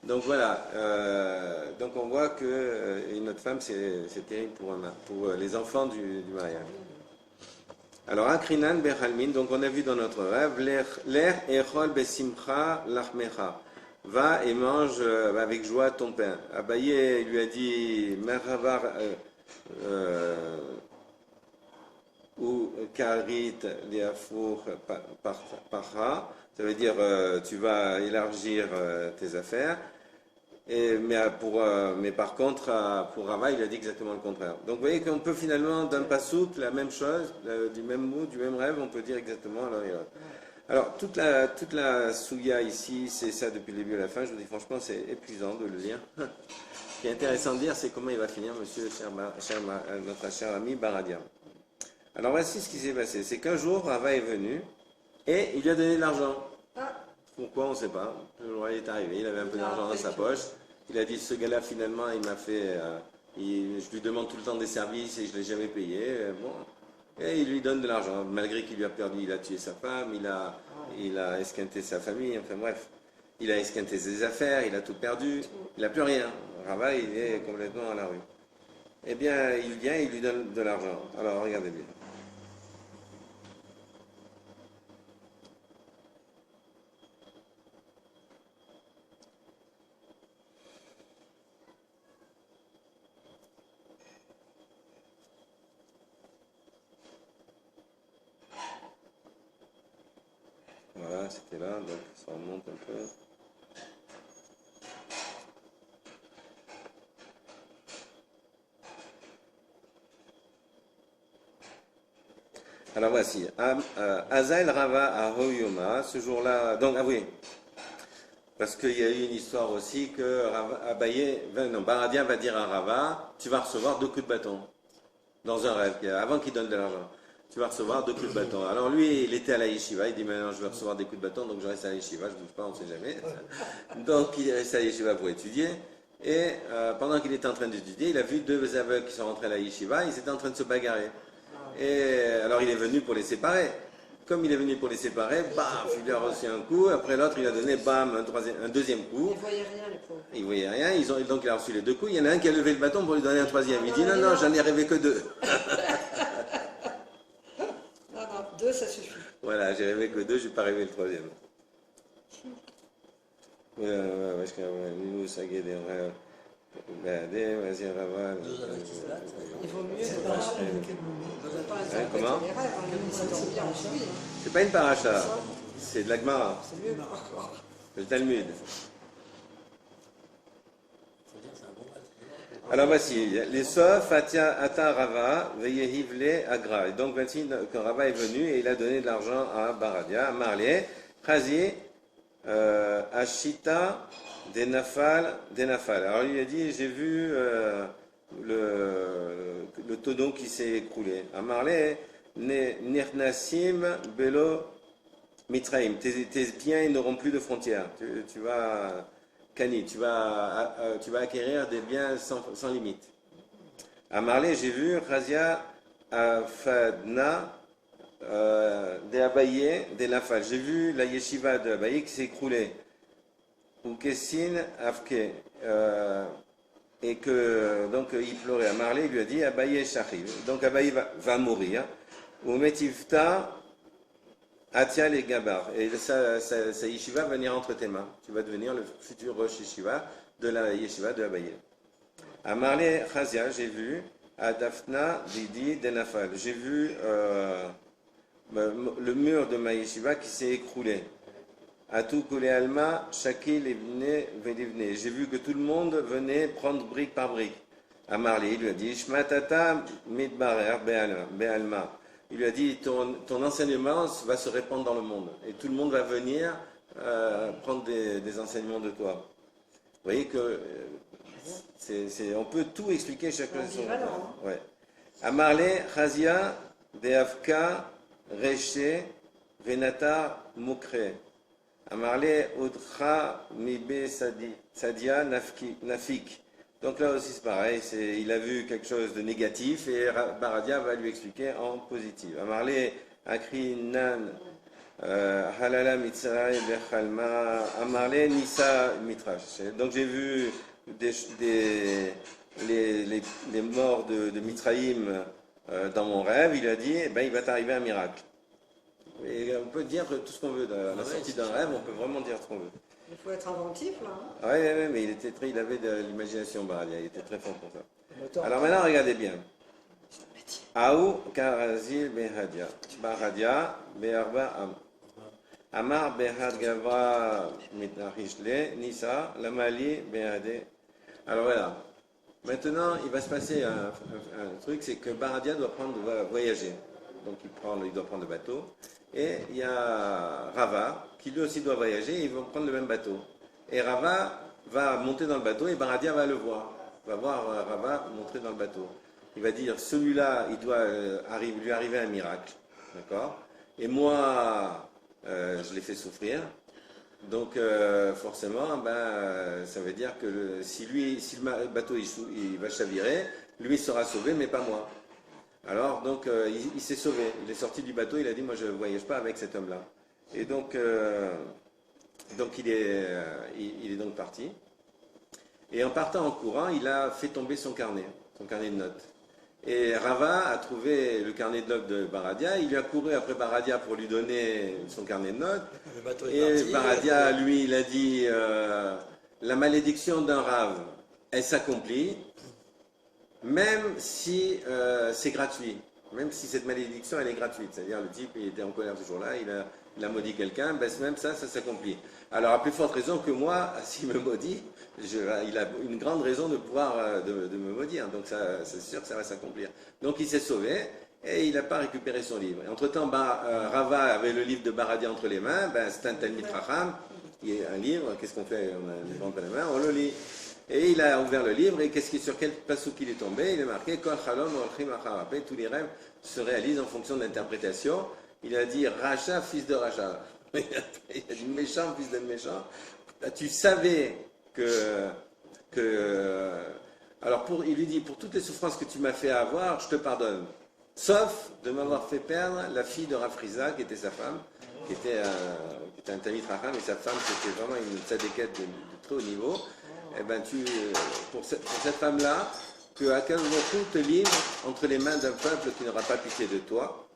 Donc voilà, donc on voit que une autre femme, c'est terrible pour les enfants du mariage. Alors, Akrinan Bechalmin, donc on a vu dans notre rêve, l'air echol besimcha lachmecha. Va et mange avec joie ton pain. Abaye lui a dit, Merhavar ou karit liafour parha. Ça veut dire, tu vas élargir tes affaires. Mais par contre, pour Rava, il a dit exactement le contraire. Donc vous voyez qu'on peut finalement, d'un pasouk, la même chose, du même mot, du même rêve, on peut dire exactement l'un et l'autre. Alors, toute la souya ici, c'est ça depuis le début à la fin. Je vous dis franchement, c'est épuisant de le lire. Ce qui est intéressant de lire, c'est comment il va finir, notre cher ami Baradia. Alors voici ce qui s'est passé. C'est qu'un jour, Rava est venu et il lui a donné de l'argent. Pourquoi, on ne sait pas. Le jour il est arrivé, il avait un peu d'argent dans sa poche. Il a dit, ce gars-là, finalement, il m'a fait... je lui demande tout le temps des services et je ne l'ai jamais payé. Bon. Et il lui donne de l'argent, malgré qu'il lui a perdu, il a tué sa femme, il a esquinté sa famille, enfin bref. Il a esquinté ses affaires, il a tout perdu, il n'a plus rien. Rava, il est complètement à la rue. Eh bien, il vient, il lui donne de l'argent. Alors, regardez bien. Voilà, c'était là, donc ça remonte un peu. Alors voici, Azael Rava à Hoyoma, ce jour-là, donc, ah oui, parce qu'il y a eu une histoire aussi que Baradia va dire à Rava, tu vas recevoir 2 coups de bâton, dans un rêve, avant qu'il donne de l'argent. Tu vas recevoir 2 coups de bâton. Alors lui, il était à la yeshiva, il dit maintenant je vais recevoir des coups de bâton, donc je reste à la yeshiva, je ne bouge pas, on ne sait jamais. Donc il reste à la yeshiva pour étudier. Et pendant qu'il était en train d'étudier, il a vu 2 aveugles qui sont rentrés à la yeshiva, ils étaient en train de se bagarrer. Et alors il est venu pour les séparer. Comme il est venu pour les séparer, bam, il lui a reçu un coup, après l'autre il a donné bam, un deuxième coup. Ils ne voyaient rien, les pauvres. Ils ne voyaient rien, donc il a reçu les 2 coups. Il y en a un qui a levé le bâton pour lui donner un troisième. Il dit non, non, j'en ai rêvé que 2. Non, 2 ça suffit. Voilà, j'ai rêvé que 2, je n'ai pas rêvé le troisième. Il vaut mieux ne pas interpréter comment les rêves, ça dormir en suite. C'est pas une paracha, c'est de la Gemara, C'est mieux encore. le Talmud. Alors voici, les Sof, Ata Rava, Veyehivle Agra. Et donc voici, quand Rava est venu et il a donné de l'argent à Baradia, à Marley, Chazi, Ashita, Denafal. Alors il a dit, j'ai vu le tonneau qui s'est écroulé. À Marley, Nirnasim, Belo, Mitraim. Tes biens n'auront plus de frontières. Tu vas... Kani, tu vas acquérir des biens sans limite. À Marley, j'ai vu Razia Afadna de Abaye de Nafal. J'ai vu la yeshiva de Abaye qui s'est écroulée. Ou Kessin Afke. Et que, donc, il pleurait. À Marley, il lui a dit Abaye Shachiv. Donc, Abaye va mourir. Ou Metivta. Atia les Gabar, et sa yeshiva va venir entre tes mains. Tu vas devenir le futur Rosh Yeshiva de la yeshiva de Abaye. À Marley Chazia, j'ai vu, à Daphna Didi Denafal, j'ai vu le mur de ma yeshiva qui s'est écroulé. À tout Kole Alma, Shakil Evne Vedivne. J'ai vu que tout le monde venait prendre brique par brique. À Marley, il lui a dit Shmatata Midbarer Be'alma. Il lui a dit, ton enseignement va se répandre dans le monde. Et tout le monde va venir prendre des enseignements de toi. Vous voyez que on peut tout expliquer chacun de son temps. Ouais. Amarle, Chazia, Beavka, Reche, Venata, Mukre. Amarle, Odcha, Mibe, Sadia, Nafik. Donc là aussi c'est pareil, il a vu quelque chose de négatif et Baradia va lui expliquer en positif. Amarle Akrinan Halala Mitzray Bechalma Amarle Nisa Mitrash. Donc j'ai vu les morts de Mitraïm dans mon rêve. Il a dit, eh ben, il va t'arriver un miracle. Et on peut dire tout ce qu'on veut. À la sortie d'un rêve, on peut vraiment dire ce qu'on veut. Il faut être inventif, là. Oui, ouais, mais il avait de l'imagination, Baradia. Il était très fort pour ça. Alors maintenant, regardez bien. Aou Karazil Behadia. Baradia Beharba Am. Amar Behad Gavra Mitnahishle Nisa Lamali Behade. Alors voilà. Maintenant, il va se passer un truc, c'est que Baradia doit voyager. Donc il doit prendre le bateau. Et il y a Rava, qui lui aussi doit voyager, et ils vont prendre le même bateau. Et Rava va monter dans le bateau, et Baradia va le voir. Va voir Rava monter dans le bateau. Il va dire, celui-là, il doit lui arriver un miracle. D'accord? Et moi, je l'ai fait souffrir. Donc forcément, ça veut dire que si le bateau il va chavirer, lui sera sauvé, mais pas moi. Alors donc il s'est sauvé, il est sorti du bateau, il a dit moi je ne voyage pas avec cet homme-là. Et donc il est donc parti. Et en partant en courant, il a fait tomber son carnet de notes. Et Rava a trouvé le carnet de notes de Baradia, il lui a couru après Baradia pour lui donner son carnet de notes. Et Baradia, lui, il a dit la malédiction d'un Rav, elle s'accomplit, même si c'est gratuit, même si cette malédiction elle est gratuite. C'est-à-dire le type il était en colère ce jour-là, il a maudit quelqu'un, même ça s'accomplit. Alors à plus forte raison que moi, s'il me maudit, il a une grande raison de pouvoir de me maudire. Donc c'est sûr que ça va s'accomplir. Donc il s'est sauvé et il n'a pas récupéré son livre. Entre-temps, Rava avait le livre de Baradia entre les mains, c'est un Talmid Chacham, il y a un livre, qu'est-ce qu'on fait? On a un livre entre les mains, on le lit. Et il a ouvert le livre, et sur quel passouk il est tombé? Il est marqué Kol Chalom Olchim Acharape. Tous les rêves se réalisent en fonction de l'interprétation. Il a dit Racha, fils de Racha. Il a dit méchant, fils de méchant. Tu savais alors il lui dit pour toutes les souffrances que tu m'as fait avoir, je te pardonne. Sauf de m'avoir fait perdre la fille de Rafriza, qui était sa femme, qui était un Talmid Chacham, et sa femme, c'était vraiment une tzadékette de très haut niveau. Eh ben pour cette femme-là, que Akadosh Baruch Hu te livre entre les mains d'un peuple qui n'aura pas pitié de toi.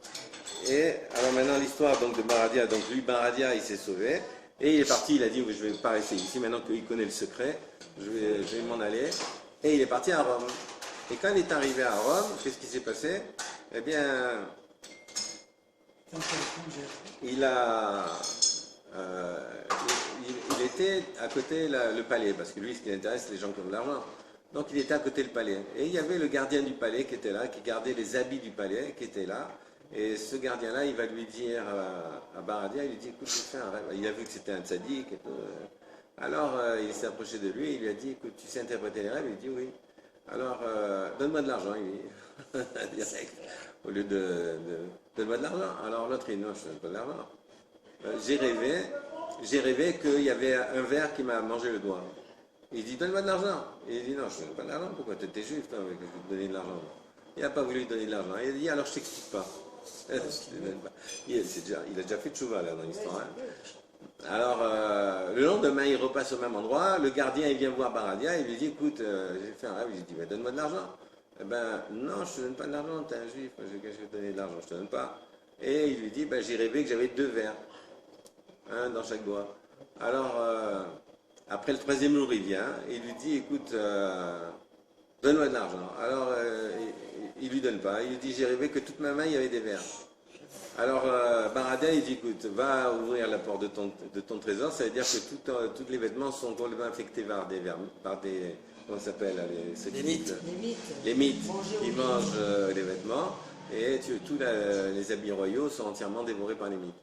Et alors maintenant l'histoire donc de Baradia, donc lui Baradia il s'est sauvé et il est parti, il a dit oui, je vais pas rester ici maintenant qu'il connaît le secret, je vais m'en aller. Et il est parti à Rome. Et quand il est arrivé à Rome, qu'est-ce qui s'est passé? Eh bien, il était à côté le palais, parce que lui, ce qui l'intéresse, c'est les gens qui ont de l'argent. Donc, il était à côté du palais. Et il y avait le gardien du palais qui était là, qui gardait les habits du palais, qui était là. Et ce gardien-là, il va lui dire à Baradia, il lui dit, écoute, j'ai fait un rêve. Il a vu que c'était un tzaddik et tout. Alors, il s'est approché de lui, il lui a dit, écoute, tu sais interpréter les rêves? Il lui dit, oui. Alors, donne-moi de l'argent, il dit, direct. Au lieu donne-moi de l'argent. Alors, l'autre, il dit, non, je ne donne pas de l'argent. J'ai rêvé qu'il y avait un ver qui m'a mangé le doigt. Il dit, donne-moi de l'argent. Il dit, non, je ne donne pas de l'argent. Pourquoi? Tu étais juif, toi, avec te donner de l'argent. Il n'a pas voulu lui donner de l'argent. Il a dit, alors je ne t'explique pas. Il a déjà fait tchouva là dans l'histoire. Hein. Alors, le lendemain, il repasse au même endroit. Le gardien, il vient voir Baradia. Il lui dit, écoute, j'ai fait un rêve. Il lui dit, bah, donne-moi de l'argent. Eh ben, non, je ne te donne pas de l'argent. Tu es un juif. Je vais te donner de l'argent. Je ne te donne pas. Et il lui dit, bah, j'ai rêvé que j'avais 2 vers. Un dans chaque doigt. Alors, après le 3e jour, il vient. Il lui dit, écoute, donne-moi de l'argent. Alors, il lui donne pas. Il lui dit, j'ai rêvé que toute ma main, il y avait des vers. Alors, Baradia, il dit, écoute, va ouvrir la porte de ton trésor. Ça veut dire que tous les vêtements sont complètement infectés par des comment ça s'appelle, les mythes. Les mythes qui mangent les vêtements. Et tous les habits royaux sont entièrement dévorés par les mythes.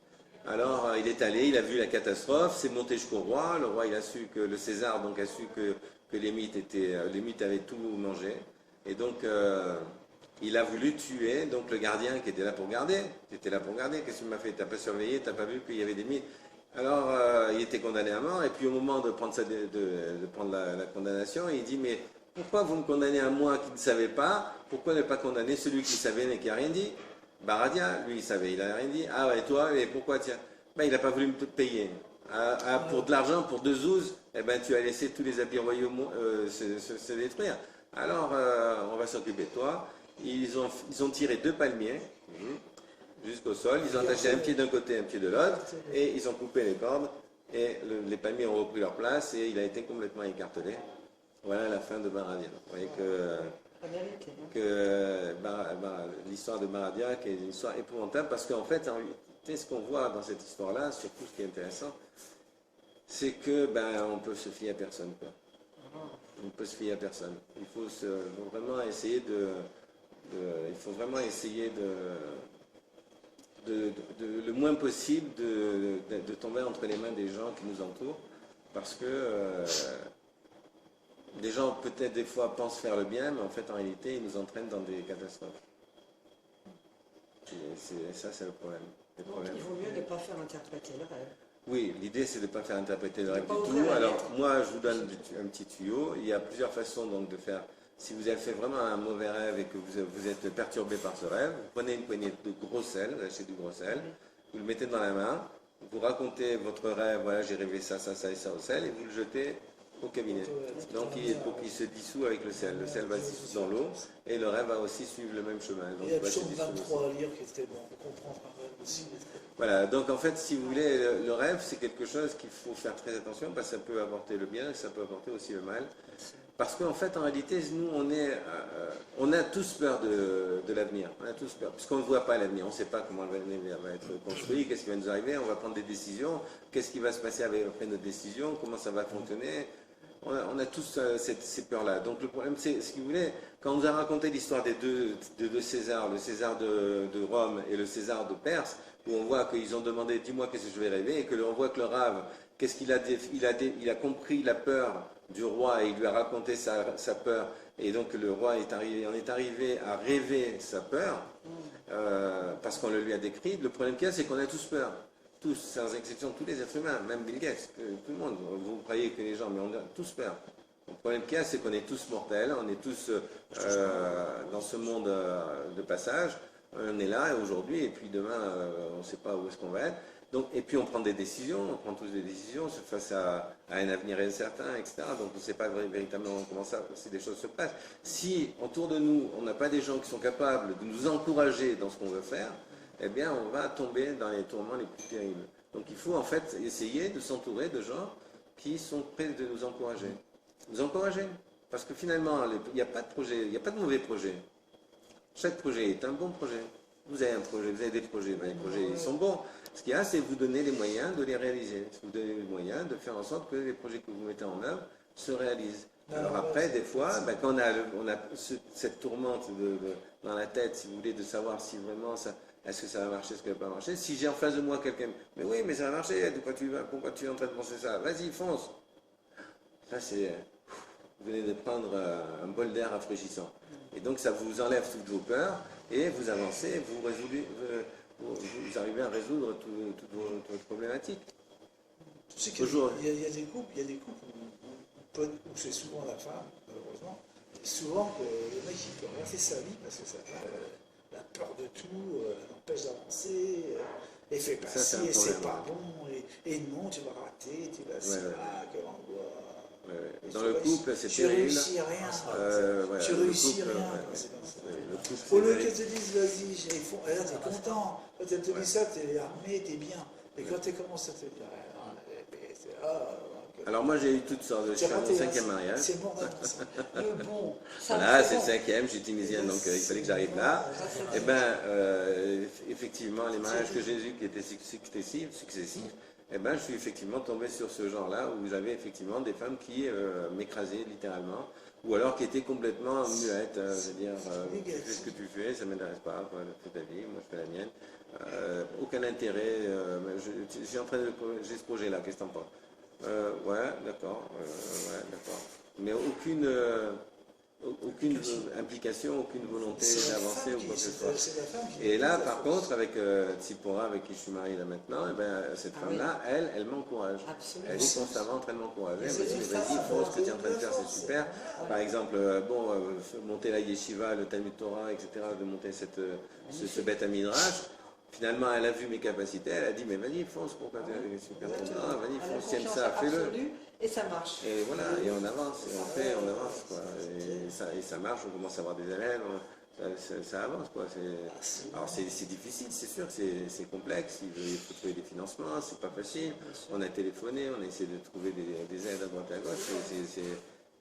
Alors, il est allé, il a vu la catastrophe, c'est monté jusqu'au roi. Le roi, il a su que le César donc a su que les mythes avaient tout mangé. Et donc, il a voulu tuer donc le gardien qui était là pour garder. Qu'est-ce que tu m'as fait? T'as pas surveillé, t'as pas vu qu'il y avait des mythes? Alors, il était condamné à mort. Et puis, au moment de prendre la condamnation, il dit, mais pourquoi vous me condamnez à moi qui ne savais pas? Pourquoi ne pas condamner celui qui savait mais qui n'a rien dit? Baradia, lui, il savait, il n'a rien dit. Ah ouais, toi, et pourquoi tiens? Ben, il n'a pas voulu me payer. Pour de l'argent, pour 2 zouzes, eh ben, tu as laissé tous les habits royaux se détruire. Alors, on va s'occuper de toi. Ils ont tiré 2 palmiers jusqu'au sol. Ils ont attaché un pied d'un côté, un pied de l'autre. Et ils ont coupé les cordes. Et les palmiers ont repris leur place. Et il a été complètement écartelé. Voilà la fin de Baradia. Vous voyez que l'histoire de Baradia qui est une histoire épouvantable. Parce qu'en fait, ce qu'on voit dans cette histoire-là, surtout ce qui est intéressant, c'est que on peut se fier à personne, quoi. On peut se fier à personne. Il faut vraiment essayer le moins possible de tomber entre les mains des gens qui nous entourent, parce que des gens peut-être des fois pensent faire le bien, mais en fait en réalité ils nous entraînent dans des catastrophes. Et ça c'est le problème. Donc il vaut mieux ne pas faire interpréter le rêve. Oui, l'idée c'est de ne pas faire interpréter le rêve du tout. Alors moi je vous donne un petit tuyau. Il y a plusieurs façons donc de faire. Si vous avez fait vraiment un mauvais rêve et que vous êtes perturbé par ce rêve, vous prenez une poignée de gros sel, vous achetez du gros sel, vous le mettez dans la main, vous racontez votre rêve, voilà j'ai rêvé ça, ça, ça et ça au sel, et vous le jetez au cabinet. Donc pour qu'il se dissout avec le sel. Le sel va se dissoudre dans l'eau et le rêve va aussi suivre le même chemin. Donc, il y a psaume 23 à lire qui était bon pour comprendre un rêve aussi. Voilà, donc en fait, si vous voulez, le rêve, c'est quelque chose qu'il faut faire très attention parce que ça peut apporter le bien et ça peut apporter aussi le mal. Parce qu'en fait, en réalité, nous, on a tous peur de l'avenir. On a tous peur, puisqu'on ne voit pas l'avenir. On ne sait pas comment l'avenir va être construit, qu'est-ce qui va nous arriver, on va prendre des décisions, qu'est-ce qui va se passer après notre décision, comment ça va fonctionner. On a tous ces peurs-là. Donc le problème, c'est, ce que vous voulez, quand on nous a raconté l'histoire des deux Césars, le César de Rome et le César de Perse, où on voit qu'ils ont demandé, dis-moi qu'est-ce que je vais rêver, et que on voit que le rave, qu'est-ce qu'il a, il a compris la peur du roi et il lui a raconté sa peur, et donc le roi en est arrivé à rêver sa peur, parce qu'on le lui a décrit. Le problème qu'il y a, c'est qu'on a tous peur. Tous, sans exception, tous les êtres humains, même Bill Gates, tout le monde, vous croyez que les gens, mais on a tous peur. Le problème qu'il y a, c'est qu'on est tous mortels, on est tous dans ce monde de passage, on est là aujourd'hui, et puis demain, on ne sait pas où est-ce qu'on va être. Donc, et puis on prend des décisions, on prend tous des décisions face à un avenir incertain, etc. Donc on ne sait pas véritablement comment si des choses se passent. Si autour de nous, on n'a pas des gens qui sont capables de nous encourager dans ce qu'on veut faire, eh bien, on va tomber dans les tourments les plus terribles. Donc, il faut en fait essayer de s'entourer de gens qui sont prêts de nous encourager. Nous encourager. Parce que finalement, il n'y a pas de projet, il n'y a pas de mauvais projet. Chaque projet est un bon projet. Vous avez un projet, vous avez des projets, les projets ils sont bons. Ce qu'il y a, c'est vous donner les moyens de les réaliser. Vous donner les moyens de faire en sorte que les projets que vous mettez en œuvre se réalisent. Alors après, des fois, quand on a cette tourmente dans la tête, si vous voulez, de savoir si vraiment est-ce que ça va marcher, est-ce que ça va pas marcher. Si j'ai en face de moi quelqu'un, mais oui, mais ça va marcher, pourquoi tu es en train de penser ça? Vas-y, fonce. Ça, c'est, vous venez de prendre un bol d'air rafraîchissant. Et donc, ça vous enlève toutes vos peurs et vous avancez, vous arrivez à résoudre toutes vos problématiques. Tu sais qu'il y a des couples, où c'est souvent la femme, malheureusement, et souvent que le mec il peut rien faire sa vie parce que ça la peur de tout l'empêche d'avancer, et fait pas ci, et c'est pas bon, et non, tu vas rater, tu vas si quelle angoisse. Dans le couple, c'est terrible. Tu réussis rien. Tu réussis rien. Pour le que te disent, vas-y, ils font, là, t'es content. Quand elle te dit ça, t'es armé, t'es bien. Et quand tu commences à te dire, alors moi j'ai eu toutes sortes de... Je suis à mon 5e mariage. C'est bon, bon. Voilà, c'est le 5e, je suis tunisien, donc il fallait que j'arrive là. Et bien, effectivement, les mariages que j'ai eus qui étaient successifs, eh ben, je suis effectivement tombé sur ce genre-là, où vous avez effectivement des femmes qui m'écrasaient littéralement, ou alors qui étaient complètement muettes, c'est-à-dire, tu fais ce que tu fais, ça ne m'intéresse pas, fais ta vie, moi je fais la mienne. Aucun intérêt, j'ai ce projet-là, qu'est-ce que t'en penses? Ouais, d'accord. Mais aucune implication, aucune volonté d'avancer ou quoi que ce soit. Et là, par contre, avec Tsipora, avec qui je suis marié là maintenant, eh ben, cette femme-là, elle m'encourage. Elle est constamment en train de m'encourager. Elle me dit, vas-y, faut ce que tu es en train de faire, c'est super. Par exemple, monter la yeshiva, le Talmud Torah, etc., de monter ce bête à midrash. Finalement, elle a vu mes capacités, elle a dit, mais vas-y, fonce, pourquoi tu es super content, vas-y, À la fonce, tiens confiance ça, fais-le. absolue, et ça marche. Et voilà, et on avance, et on fait, on avance, quoi. Et ça marche, on commence à avoir des élèves, ça avance, quoi. Alors c'est difficile, c'est sûr, c'est complexe, il faut trouver des financements, c'est pas facile. On a téléphoné, on a essayé de trouver des aides à droite et à gauche, c'est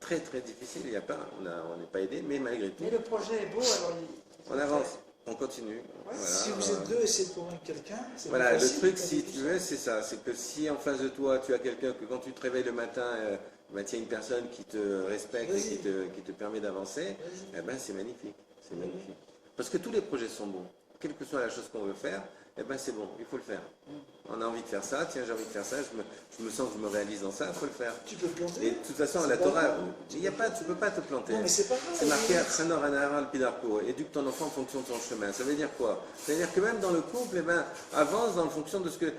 très très difficile, il y a pas, on n'est pas aidé, mais malgré tout, Mais le projet est beau, alors on avance. On continue. Voilà, Si vous êtes deux, essayez de convaincre quelqu'un. Voilà, le truc, si tu veux, c'est ça. C'est que si en face de toi, tu as quelqu'un que quand tu te réveilles le matin, ben, tu as une personne qui te respecte et qui te permet d'avancer, eh ben, c'est magnifique. C'est magnifique. Parce que tous les projets sont bons. Quelle que soit la chose qu'on veut faire, eh ben, c'est bon, il faut le faire. On a envie de faire ça, tiens, j'ai envie de faire ça, je me sens que je me réalise dans ça, il faut le faire. Tu peux planter. Et de toute façon, la Torah, tu ne peux pas te planter. Non, mais c'est pas grave. C'est marqué Chanor Anaral Pidarko, éduque ton enfant en fonction de ton chemin. Ça veut dire quoi? Ça veut dire que même dans le couple, eh ben, avance en fonction de ce que.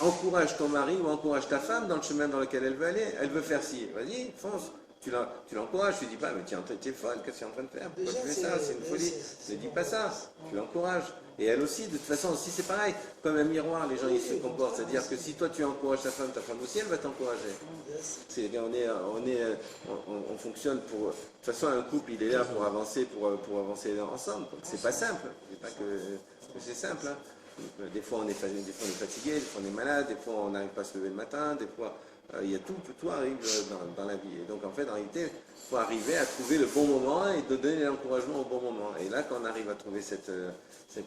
Encourage ton mari ou encourage ta femme dans le chemin dans lequel elle veut aller. Elle veut faire ci. Vas-y, fonce. Tu l'encourages, tu dis pas, mais tiens, t'es folle, qu'est-ce que tu es en train de faire? Pourquoi tu fais ça? C'est une folie. Ne dis pas ça. Tu l'encourages. Et elle aussi, de toute façon, aussi c'est pareil. Comme un miroir, les gens ils se comportent. C'est-à-dire que si toi tu encourages ta femme aussi, elle va t'encourager. On fonctionne pour. De toute façon, un couple, il est là pour avancer ensemble. C'est pas simple. C'est pas que c'est simple. Hein. Donc, des fois on est fatigué, des fois on est malade, des fois on n'arrive pas à se lever le matin, des fois il y a tout arrive dans la vie. Et donc en fait, en réalité, il faut arriver à trouver le bon moment et de donner l'encouragement au bon moment. Et là, quand on arrive à trouver cette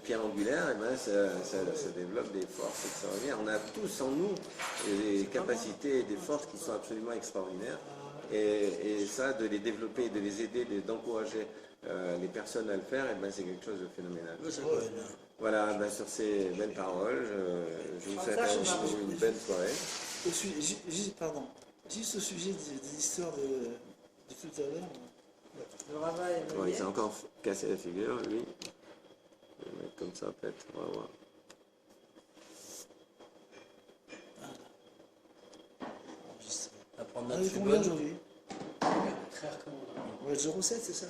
pierre angulaire, eh ben, ça développe des forces extraordinaires. On a tous en nous des capacités et des forces qui sont absolument extraordinaires. Et ça, de les développer, de les aider, d'encourager les personnes à le faire, eh ben, c'est quelque chose de phénoménal. Voilà, ben, sur ces belles paroles, je vous souhaite une belle soirée. Pardon, juste au sujet des histoires de tout à l'heure. Le rabbin est Bon, il s'est encore cassé la figure, lui. Je vais le mettre comme ça, peut-être. On va voir. On est combien aujourd'hui? Ouais, 0,7, c'est ça?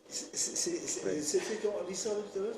C'était l'histoire de tout à l'heure?